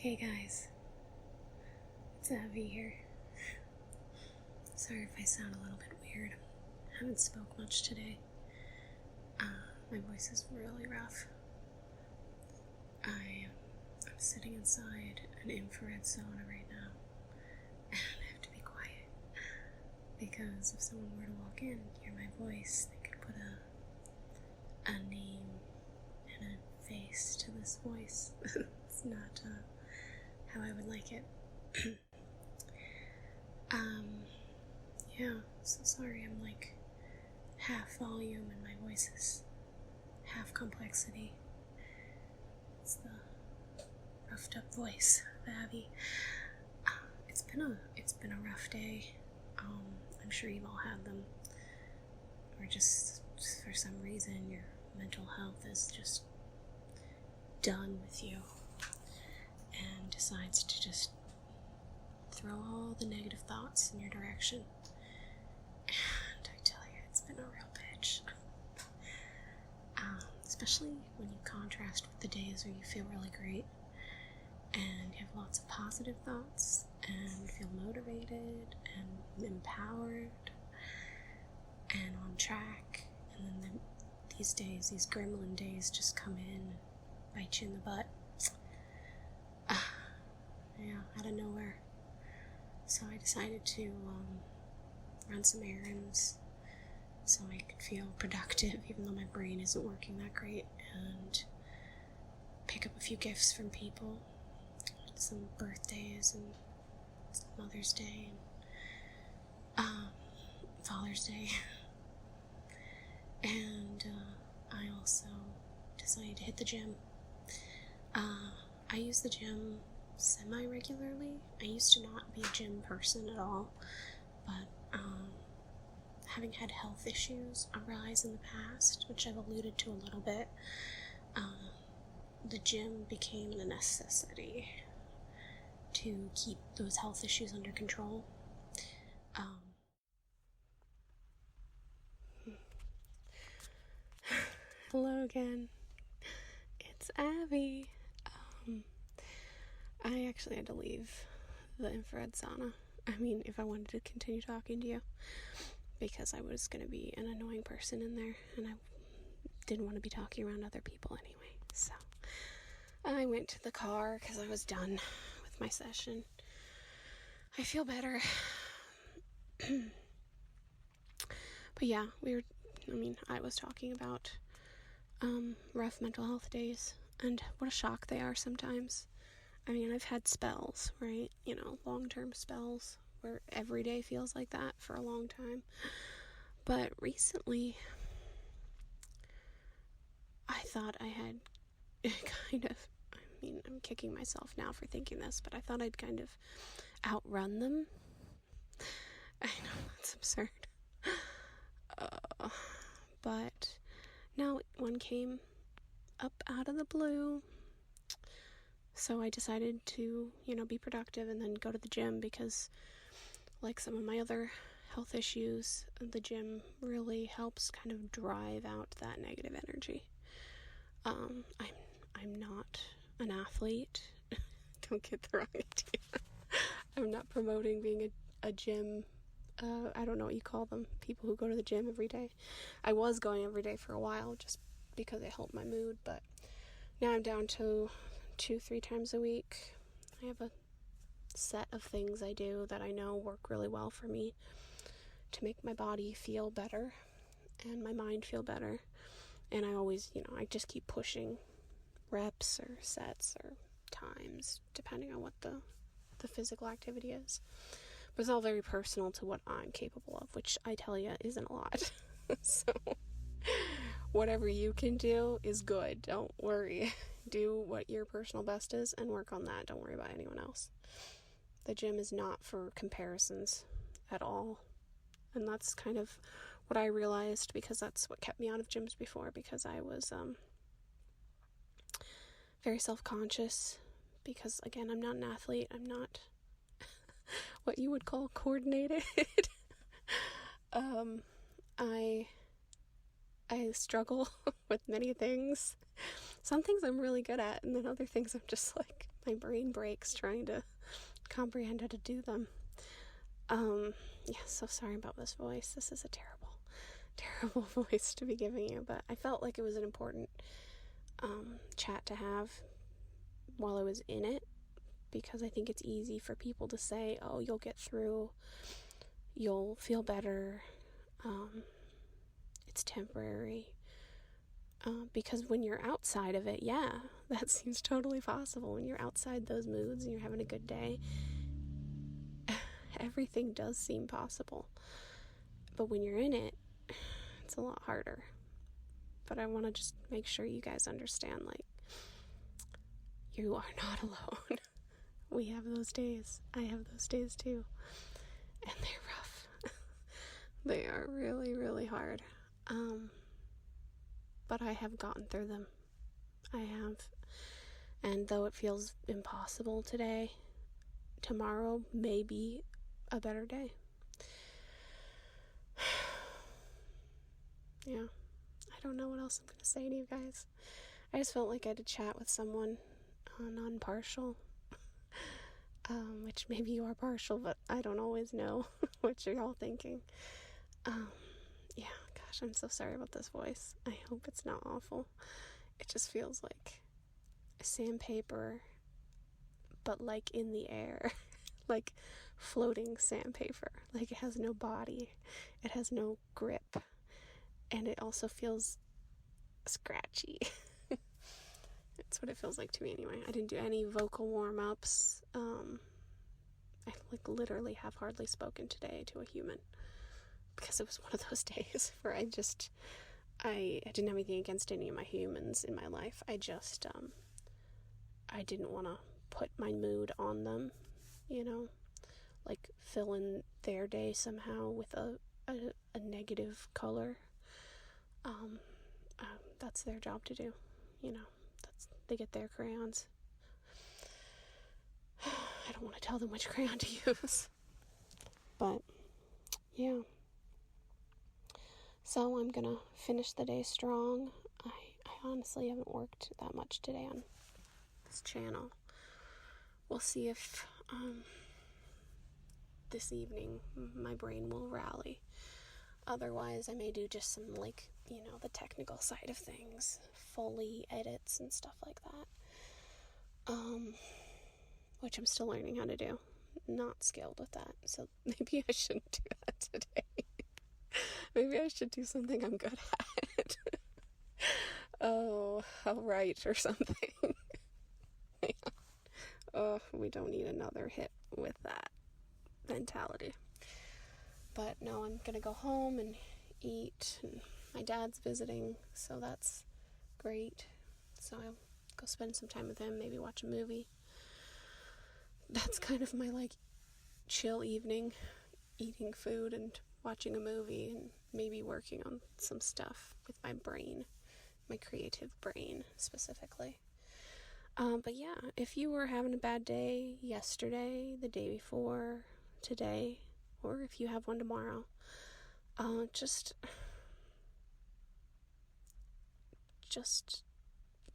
Hey guys, it's Abby here. Sorry if I sound a little bit weird. I haven't spoke much today. My voice is really rough. I'm sitting inside an infrared sauna right now, and I have to be quiet because if someone were to walk in and hear my voice, they could put a name and a face to this voice. It's not how I would like it. Yeah, so sorry I'm like half volume and my voice is half complexity. It's the roughed up voice of Abby. It's been a rough day. I'm sure you've all had them. Or just for some reason your mental health is just done with you and decides to just throw all the negative thoughts in your direction. And I tell you, it's been a real bitch. Especially when you contrast with the days where you feel really great and you have lots of positive thoughts and feel motivated and empowered and on track, and then these days, these gremlin days just come in and bite you in the butt. Yeah, out of nowhere. So I decided to run some errands so I could feel productive, even though my brain isn't working that great, and pick up a few gifts from people, some birthdays and Mother's Day and Father's Day. And I also decided to hit the gym. I use the gym semi-regularly. I used to not be a gym person at all, but having had health issues arise in the past, which I've alluded to a little bit, the gym became a necessity to keep those health issues under control. Hello again. It's Abby. I actually had to leave the infrared sauna. I mean, if I wanted to continue talking to you, because I was going to be an annoying person in there, and I didn't want to be talking around other people anyway. So I went to the car because I was done with my session. I feel better. But yeah, I was talking about rough mental health days and what a shock they are sometimes. I mean, I've had spells, right? Long-term spells where every day feels like that for a long time. But recently, I thought I had I'm kicking myself now for thinking this, but I thought I'd kind of outrun them. I know, that's absurd. But now one came up out of the blue. So I decided to, be productive and then go to the gym because, like some of my other health issues, the gym really helps kind of drive out that negative energy. I'm not an athlete. Don't get the wrong idea. I'm not promoting being a gym, I don't know what you call them, people who go to the gym every day. I was going every day for a while just because it helped my mood, but now I'm down to 2-3 times a week. I have a set of things I do that I know work really well for me to make my body feel better and my mind feel better. And I always, I just keep pushing reps or sets or times depending on what the physical activity is. But it's all very personal to what I'm capable of, which I tell you isn't a lot. So whatever you can do is good. Don't worry. Do what your personal best is and work on that. Don't worry about anyone else. The gym is not for comparisons at all. And that's kind of what I realized, because that's what kept me out of gyms before, because I was very self-conscious, because again, I'm not an athlete. I'm not what you would call coordinated. I struggle with many things. Some things I'm really good at, and then other things I'm just like My brain breaks trying to comprehend how to do them. Yeah, so sorry about this voice. This is a terrible voice to be giving you, but I felt like it was an important chat to have while I was in it, because I think it's easy for people to say, oh, you'll get through, you'll feel better, it's temporary, because when you're outside of it, yeah, that seems totally possible. When you're outside those moods and you're having a good day, everything does seem possible. But when you're in it, it's a lot harder. But I want to just make sure you guys understand, like, you are not alone. We have those days. I have those days too. And they're rough. They are really, really hard. But I have gotten through them. I have. And though it feels impossible today, tomorrow may be a better day. Yeah. I don't know what else I'm going to say to you guys. I just felt like I had to chat with someone non-partial. Which maybe you are partial, but I don't always know what you're all thinking. Yeah, gosh, I'm so sorry about this voice. I hope it's not awful. It just feels like sandpaper, but like in the air. Like floating sandpaper. Like it has no body. It has no grip. And it also feels scratchy. That's what it feels like to me anyway. I didn't do any vocal warm-ups. I literally have hardly spoken today to a human, because it was one of those days where I didn't have anything against any of my humans in my life. I just, I didn't want to put my mood on them, like fill in their day somehow with a negative color. That's their job to do, they get their crayons. I don't want to tell them which crayon to use. But, yeah. So I'm going to finish the day strong. I honestly haven't worked that much today on this channel. We'll see if this evening my brain will rally. Otherwise, I may do just some, the technical side of things. Foley edits and stuff like that. Which I'm still learning how to do. Not skilled with that, so maybe I shouldn't do that today. Maybe I should do something I'm good at. I'll write or something. Oh, we don't need another hit with that mentality. But no, I'm gonna go home and eat, and my dad's visiting, so that's great. So I'll go spend some time with him, maybe watch a movie. That's kind of my, chill evening, eating food and watching a movie and maybe working on some stuff with my brain, my creative brain specifically. But yeah, if you were having a bad day yesterday, the day before, today, or if you have one tomorrow, just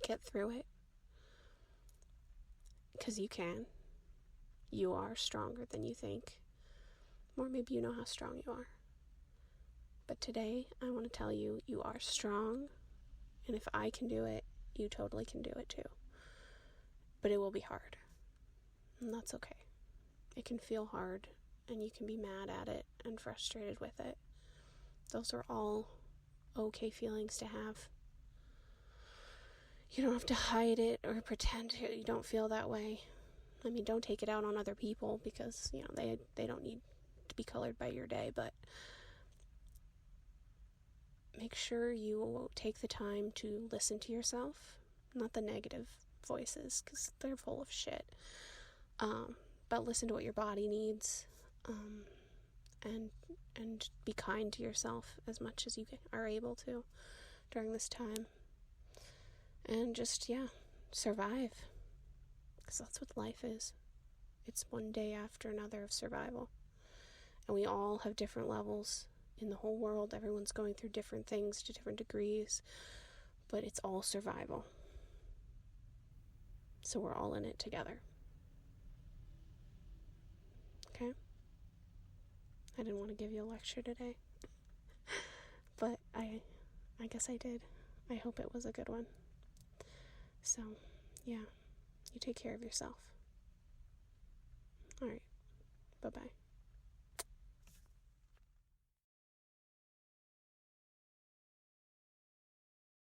get through it, because you can. You are stronger than you think, or maybe you know how strong you are. But today, I want to tell you, you are strong, and if I can do it, you totally can do it too. But it will be hard, and that's okay. It can feel hard, and you can be mad at it and frustrated with it. Those are all okay feelings to have. You don't have to hide it or pretend you don't feel that way. I mean, don't take it out on other people, because, they don't need to be colored by your day, but make sure you take the time to listen to yourself, not the negative voices, because they're full of shit. But listen to what your body needs, and be kind to yourself as much as you are able to during this time. And just, survive. Because that's what life is. It's one day after another of survival. And we all have different levels in the whole world. Everyone's going through different things to different degrees. But it's all survival. So we're all in it together. Okay? I didn't want to give you a lecture today, but I guess I did. I hope it was a good one. So, yeah, you take care of yourself. All right, bye-bye.